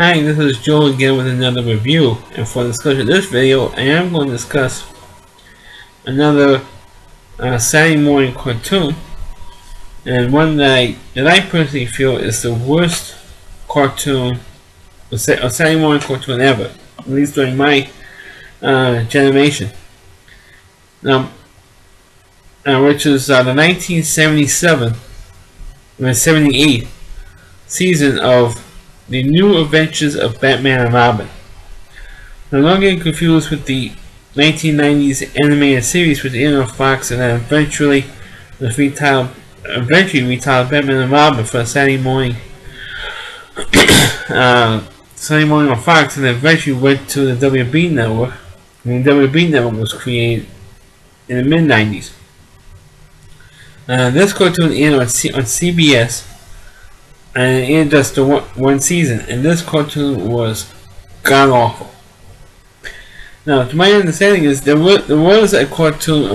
Hi, this is Joe again with another review, and for the discussion of this video, I am going to discuss another Saturday morning cartoon, and one that I personally feel is the worst cartoon, or Saturday morning cartoon ever, at least during my generation. Now, which is the 1977 and 78 season of The New Adventures of Batman and Robin. Now, not getting confused with the 1990s animated series with the on Fox, and then eventually retitled Batman and Robin for Saturday morning, Saturday morning on Fox, and then eventually went to the WB network. And the WB network was created in the mid 90s. This cartoon aired on CBS, and it aired just one season, and this cartoon was god awful. Now, to my understanding is there was a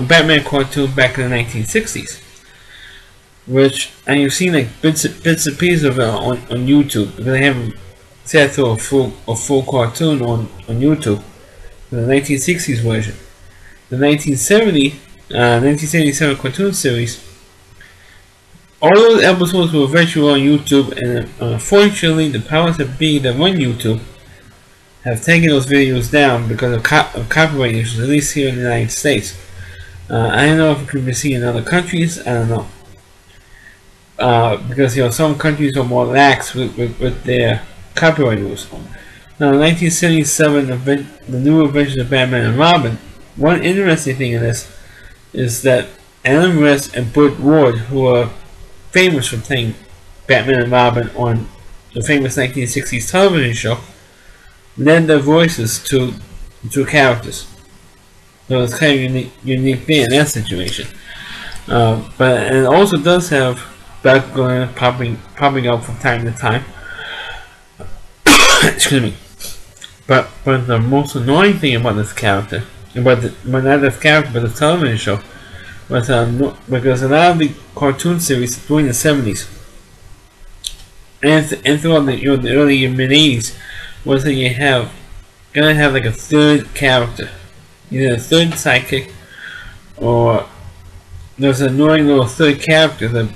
Batman cartoon back in the 1960s, which and you've seen like bits and pieces of it on YouTube, because they haven't sat through a full cartoon on YouTube. The 1960s version, the 1977 cartoon series. All those episodes were eventually on YouTube, and unfortunately, the powers that be that run YouTube have taken those videos down because of copyright issues, at least here in the United States. I don't know if it could be seen in other countries. I don't know, because some countries are more lax with their copyright rules. Now, in 1977, the New Adventures of Batman and Robin. One interesting thing in this is that Alan West and Burt Ward, who are famous for playing Batman and Robin on the famous 1960s television show, lend their voices to characters. So it's kind of unique there in that situation. But it also does have background popping up from time to time. Excuse me. But the most annoying thing about this character, not this character, but the television show, was because a lot of the cartoon series during the 70s and throughout the early mid 80s was that gonna have like a third character, either a third sidekick, or there's an annoying little third character that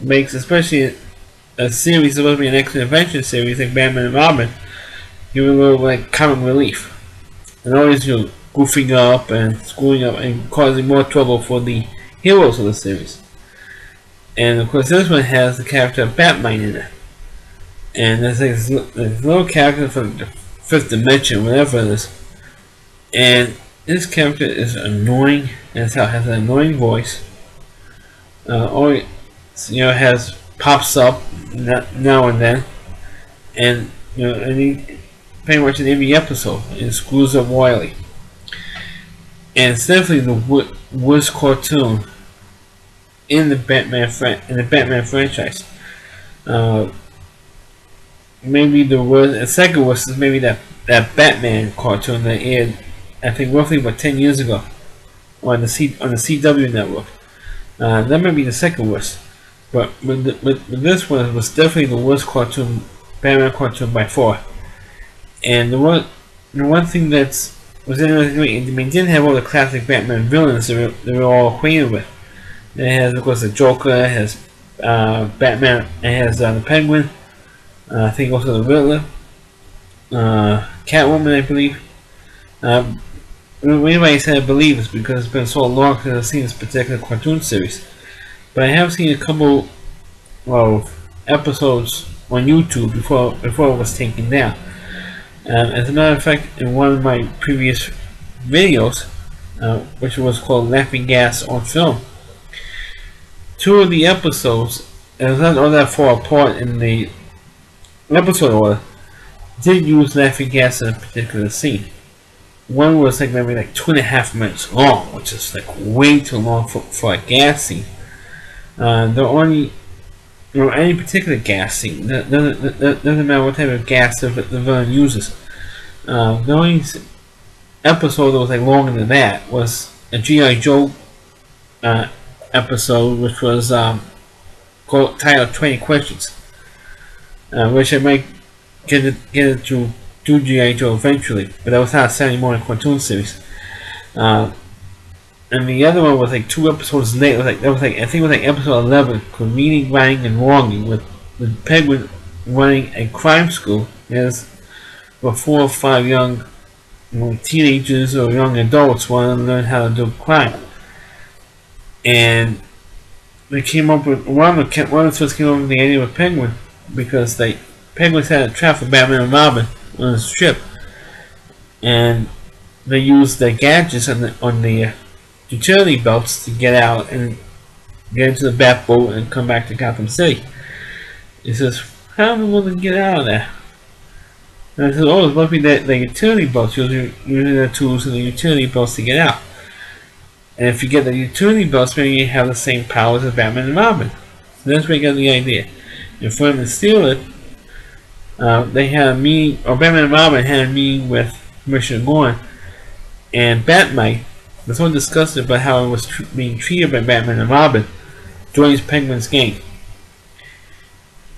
makes, especially a series supposed to be an action adventure series like Batman and Robin, give a little like comic relief, and always goofing up and screwing up and causing more trouble for the heroes of the series. And of course, this one has the character of Batman in it, and there's this little character from the fifth dimension, whatever it is. And this character is annoying, and has an annoying voice. Always, pops up now and then, and pretty much in every episode, it screws up Wiley. And it's definitely the worst cartoon in the Batman franchise. Maybe the worst. The second worst is maybe that Batman cartoon that aired, I think, roughly about 10 years ago on the CW network. That might be the second worst. But this one was definitely the worst Batman cartoon by far. And the one thing was interesting, it didn't have all the classic Batman villains that we're all acquainted with. It has, of course, the Joker, it has Batman, it has the Penguin, I think also the Riddler, Catwoman, I believe. The reason why I said I believe is because it's been so long since I've seen this particular cartoon series. But I have seen a couple of episodes on YouTube before it was taken down. As a matter of fact, in one of my previous videos, which was called Laughing Gas on Film, two of the episodes, and it's not all that far apart in the episode order, did use laughing gas in a particular scene. One was maybe 2.5 minutes long, which is way too long for a gas scene. Any particular gas scene, doesn't matter what type of gas the villain uses. The only episode that was longer than that was a G.I. Joe episode, which was titled 20 Questions, which I might get it to do G.I. Joe eventually, but that was not a Saturday morning cartoon series. And the other one was like 2 episodes late. I think it was like episode 11, called Meaning, Writing, and Wronging, with Penguin running a crime school. There's 4 or 5 young teenagers or young adults want to learn how to do crime, and they came up with one of the first came up with the idea with Penguin because Penguins had a trap for Batman and Robin on his ship, and they used their gadgets on the utility belts to get out and get into the Batboat and come back to Gotham City. He says, how am I going to get out of there? And I said, oh, it must be the utility belts, using the tools and the utility belts to get out. And if you get the utility belts, maybe you have the same powers as Batman and Robin. So that's where you got the idea. And for them to steal it, they had a meeting, or Batman and Robin had a meeting with Commissioner Gordon and Batmite. This one discussed about how it was being treated by Batman and Robin joins Penguin's gang.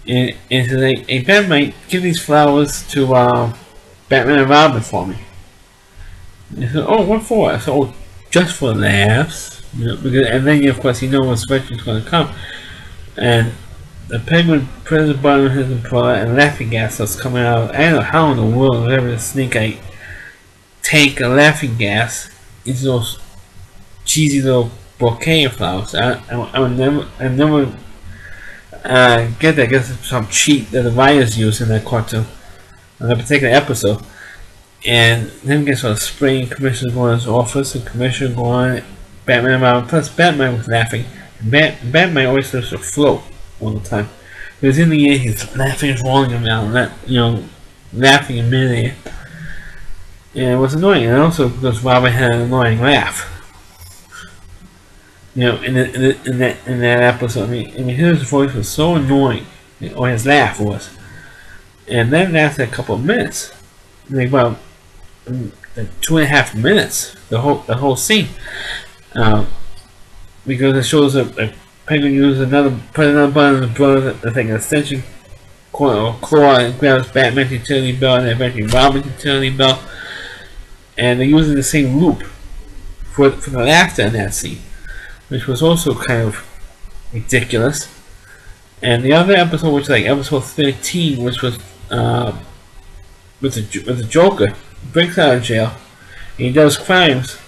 And so hey, Batmite, give these flowers to Batman and Robin for me. And he said, oh, what for? I said, oh, just for laughs. And then, of course, you know when Spectre's going to come. And the Penguin presses a button on his umbrella and laughing gas starts coming out. I don't know how in the world would ever sneak a tank of laughing gas into those cheesy little bouquet of flowers. I would never get that. I guess it's some cheat that the writers use in that cartoon, on that particular episode. And then gets sort of spraying Commissioner Gordon's office, and Commissioner Gordon, Batman and Robin, plus Batman was laughing. And Batman always starts to float all the time. Because in the air he's laughing and rolling around, laughing in midair. And it was annoying, and also because Robin had an annoying laugh. In that episode, I mean, his voice was so annoying, or his laugh was, and that lasted a couple of minutes, like about 2.5 minutes, the whole scene, because it shows that Penguin uses put another button on the brother, I think an extension claw, and grabs Batman's utility belt, and eventually Robin's utility belt. And they're using the same loop for the laughter in that scene, which was also kind of ridiculous. And the other episode, which was like episode 13, which was with the Joker, breaks out of jail, and he does crimes.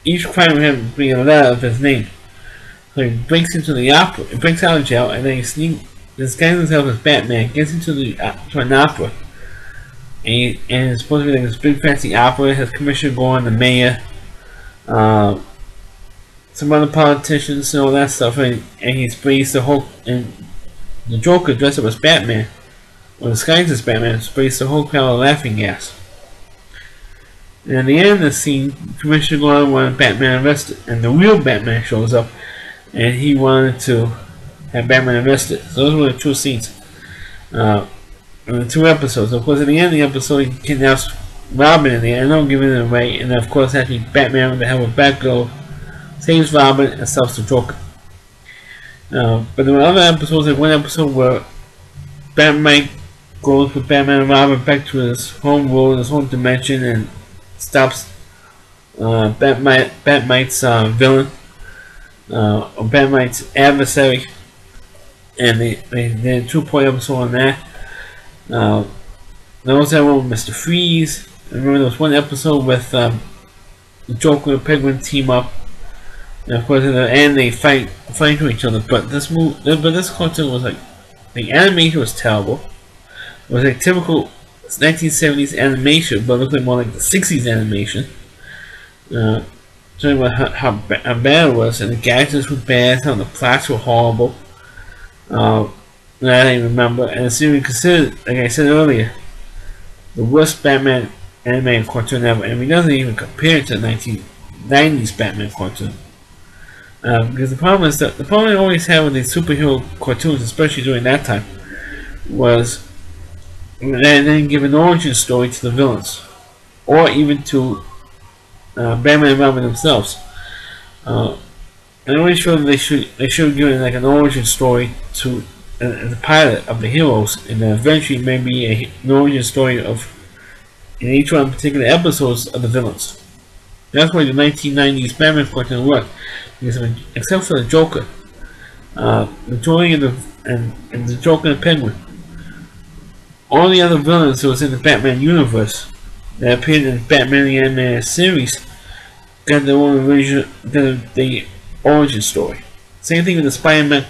Each crime with him being a letter of his name. So he breaks into the opera, he breaks out of jail, and then he disguises himself as Batman, gets into to an opera. And it's supposed to be like this big fancy opera. It has Commissioner Gordon, the mayor, some other politicians, and all that stuff. And he sprays the whole. And the Joker, dressed up as Batman, or disguised as Batman, sprays the whole crowd with laughing gas. And at the end of the scene, Commissioner Gordon wanted Batman arrested, and the real Batman shows up, and he wanted to have Batman arrested. So those were the 2 scenes. In the 2 episodes. Of course, at the end of the episode, he kidnaps Robin in there, and I'm giving it away. And then, of course, actually, Batman with the help of Batgirl saves Robin and stops the Joker. But there were other episodes, like one episode where Batman goes with Batman and Robin back to his home world, his home dimension, and stops Batmite's villain, or Batmite's adversary. And they did a 2-point episode on that. There was that one with Mr. Freeze. I remember there was one episode with the Joker and Penguin team up, and of course at the end they fight to each other. But this cartoon was like, the animation was terrible. It was like typical 1970s animation, but it looked like more like the 60s animation. Talking about how bad it was, and the gadgets were bad, how the plots were horrible. I don't even remember, and it's even considered, like I said earlier, the worst Batman animated cartoon ever. And it doesn't even compare to the 1990s Batman cartoon. Because the problem I always had with these superhero cartoons, especially during that time, was they didn't give an origin story to the villains, or even to Batman and Robin themselves. I'm always sure that they should give like an origin story to the pilot of the heroes, and then eventually maybe an origin story of in each one particular episodes of the villains. That's why the 1990s Batman cartoon worked, because except for the Joker, the Joy and the Joker and the Penguin, all the other villains that was in the Batman universe that appeared in Batman the Animated Series got their own the origin story. Same thing with the Spider-Man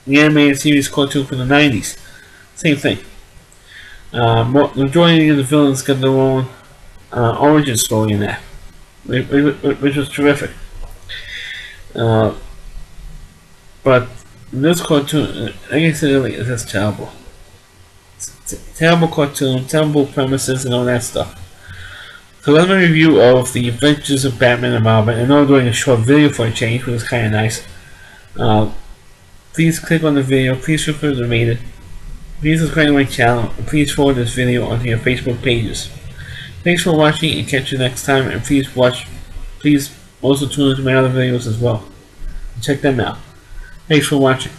the Animated Series cartoon from the 90s. Same thing. The majority of the villains got their own origin story in that, which was terrific. But this cartoon, like I said earlier, is just terrible. Terrible cartoon, terrible premises, and all that stuff. So that's my review of the Adventures of Batman and Robin. I know I'm doing a short video for a change, which is kind of nice. Please click on the video, please feel free to rate it. Please subscribe to my channel, and please forward this video onto your Facebook pages. Thanks for watching, and catch you next time. And please also tune into my other videos as well. Check them out. Thanks for watching.